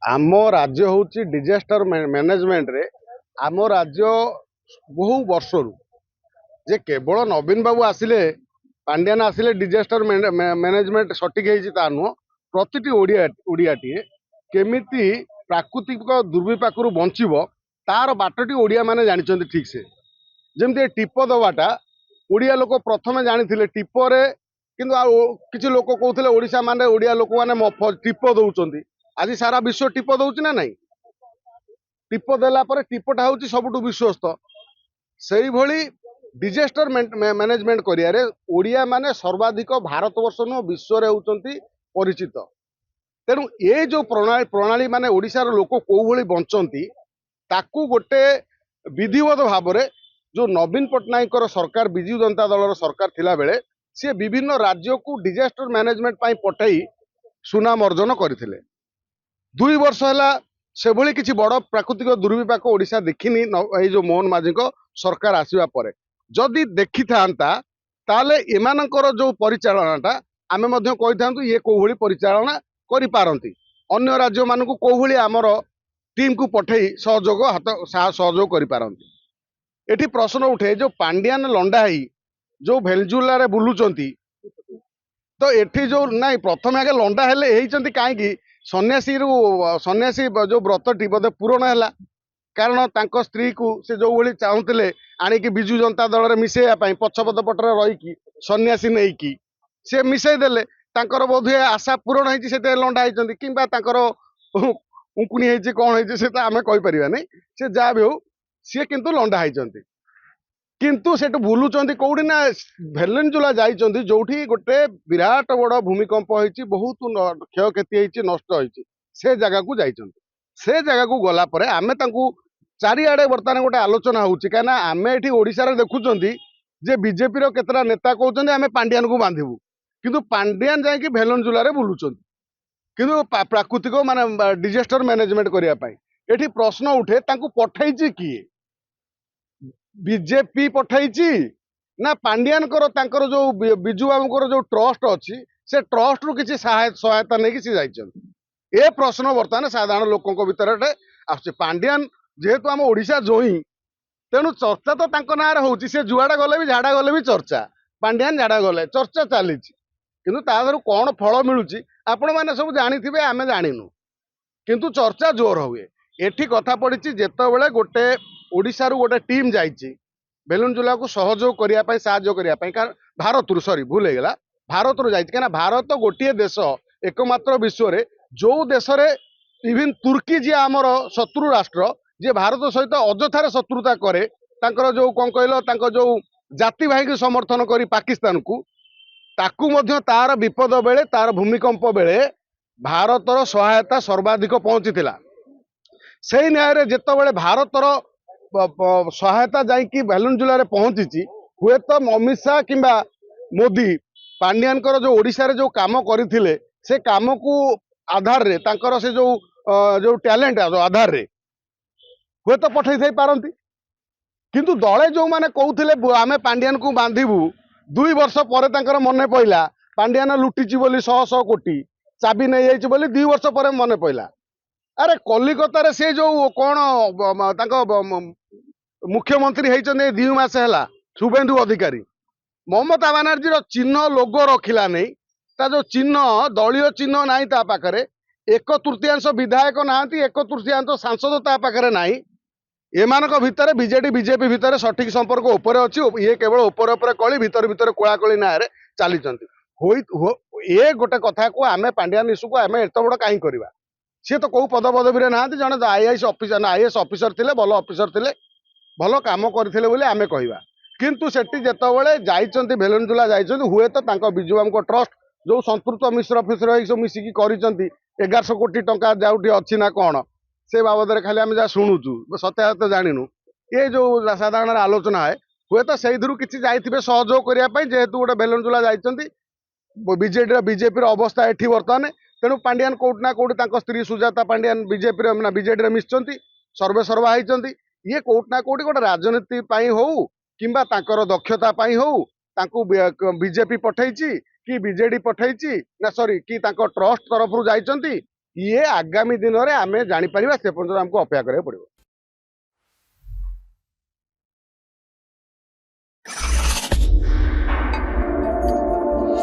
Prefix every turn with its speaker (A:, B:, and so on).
A: आम राज्य हूँ डिजास्टर मैनेजमेंट रे आम राज्य बहु वर्षर जे केवल नवीन बाबू आसिले पांड्यान आसिले डिजास्टर मैनेजमेंट सठिक नुह प्रति ओडियाटीए केमिति प्राकृतिक दुर्विपाक बंचब तार बाटटी ओडिया माने जानी ठीक से जमी टीप दवाटा ओडिया लोक प्रथमे जानी टीपरे किंतु किसी लोक कहते ओडिशा माने ओडिया लोक माने टीप दौरान आज सारा विश्व टीप दौर ना नहीं टीप देला पर टीपटा हूँ सबुठ विश्वस्त से भली डिजास्टर मैनेजमेंट करियारे ओडिया माने सर्वाधिक भारत वर्ष नुह विश्व होती परिचित तेणु ये जो प्रणाली माने ओडिशार लोक कौ भली बंचती ताकू गोटे विधिवत भाव में जो नवीन पट्टनायक सरकार विजु जनता दल सरकार थिला बेले सी विभिन्न राज्य को डिजास्टर मैनेजमेंट पठाई सुनाम अर्जन करथिले 2 वर्ष है से भली किसी बड़ प्राकृतिक दुर्विपाक ओडिशा देखिनी जो मोहन माझी सरकार आसवा पर जदि देखी था ताले एमानकर जो परिचालनाटा आमे मध्य कहि थांतु ये को भली परिचालना करि पारंती अन्य राज्य मानकु को भली आमर टीम को पठेई सहयोग हाथ सहयोग करि पारंती। एठी प्रश्न उठे जो पांड्यान लंडाई जो भेलजुला रे बुलुचंती तो एठी जो नाई प्रथम आगे लंडा हेले हेइचंती काहेकि सन्यासी जो व्रतटी बोधे पूरण है कारण तांको स्त्री को से जो भली चाहूले आणिकी विजु जनता दल में मिसेया पछपद पटरे रहीकि सन्यासी नहीं कि से मिसई देले तांकर बोधे आशा पूरण होती से लंडा होती कि उंकुणी होती कौन होती से आम कहीपर नहीं से जहाँ भी हो सी किंतु लंडा होती किंतु से बुलूं कौटी ना भेलेनजुला जाइंट जो गोटे विराट बड़ भूमिकंप होती बहुत क्षयक्षति होती नष्ट होती से जगह को जाइंट से जगह को गला परे आमे तांकू चारिआडे बर्तमान गोटे आलोचना होची काना आमे एठी ओडिसा रे देखुचंती जे बीजेपी रो केतरा नेता कहउचंती आमे पांड्यान को बांधिबू किंतु पांड्यान जाई कि भेलनजुला रे बुलुचंती किंतु प्राकृतिक माने डिजास्टर मैनेजमेंट करिया पई एठी प्रश्न उठे तांकू पठाइची किए बीजेपी पठाइची ना पांड्यान करो तांकर जो बिजू बाबूकर जो ट्रस्ट अच्छी से ट्रस्ट रु किसी सहायता नहीं कि जाइंट ए प्रश्न बर्तमान साधारण लोकों भितर आस पांड्यान जेहेतु आम ओडिशा जोई तेणु चर्चा तो तांको नारे होची से जुआड़ा गले भी झाड़ा गले भी चर्चा पांड्यान झाड़ा गले चर्चा चली किंतु तादर कौन फल मिलूची आपण मैंने सब जानी आम जानिनु किंतु चर्चा जोर हुए एठी कथा पड़ी जितेबाला गोटे ओडिशा रू गोटे टीम जाइए भेलुनजुला को सहयोग करने साहय भारत रू सॉरी भूल होगा भारत रू जाइए भारत गोटे देश एकमात्र विश्व रे जो देश रे इवन तुर्की जी आमर शत्रु राष्ट्र जी भारत सहित अजथार शत्रुता करे तांकर जो कौन कहल जो जाति भाई को समर्थन करी पाकिस्तान को ताकू मध्य तार विपद बेले तार भूमिकंप बेले भारतर सहायता सर्वाधिक पहुंची से न्याय जितेबाला भारतर सहायता जाइकी भेलुनजुला पहुंची हुए तो अमित शाह किंबा मोदी पांड्यान जो ओडिशा रे जो काम करथिले से काम को आधार रे तांकर से जो टैलेंट आधार रे हुए तो पठे थी पारती किंतु दले जो माने कहते आमे पांड्यान को बांधिबू 2 वर्ष पर तांकर मन पइला पांड्यान लुटिची बोली 100 कोटी चाबी नहीं जाइए बोली 2 वर्ष पर मन पइला अरे कलिकतार से जो कौन मुख्यमंत्री होती 2 मास है शुभेन्दु अधिकारी ममता बानार्जी चिन्ह लोगो रखिला नहीं ता जो चिन्ह दलीय चिन्ह नहीं ता पाखरे 1/3 विधायक ना 1/3 सांसद ता पाखरे नहीं एमानक भितर बीजेडी बीजेपी भितर सठिक संपर्क ऊपर अच्छी ये केवल ऊपर ऊपर कली भितर भितर कोलाकोली ना चली ये गोटे कथा को आमे पांड्यान इश्यू को आमे एत बड़ कहीं करवा सी तो कौ पद पदवी ना जन आईएएस ऑफिसर आईएएस ऑफिसर थे भल ऑफिसर थे भल कम करते आमे कहवा किंतु सेठी जितेबाला जाइंट भेलुनजुला जाइंट हुए तो बिजुबाबू ट्रस्ट जो संतृप्त मिश्र फिश्र सब मिसिकी कर 1100 कोटी टंका जोटी अच्छी ना कौन से बाबद खाली आम जहाँ शुणुचु सत्यासत्य जाणीनु ये जो साधारण आलोचना है हुए तो से किसी जाइए सहयोग करने जेहेतु गोटे भेलुनजुला जाइंट बीजेपी अवस्था एटी बर्तमान तेणु पांड्यान कौट ना कौटी स्त्री सुजाता पांड्यान बीजेपी बीजेडी मिशिंट सर्वेसर्वा होती ये कौट ना कौटी गोटे राजनीति हो किंबा दक्षता हो बीजेपी पठेची कि बीजेडी पठेची ना सॉरी कि ट्रस्ट तरफ जाइंट ଇଏ ଆଗାମୀ ଦିନରେ ଆମେ ଜାଣିପାରିବା, ସେ ପର୍ଯ୍ୟନ୍ତ ଆମକୁ ଅପେକ୍ଷା କରିବାକୁ ପଡିବ।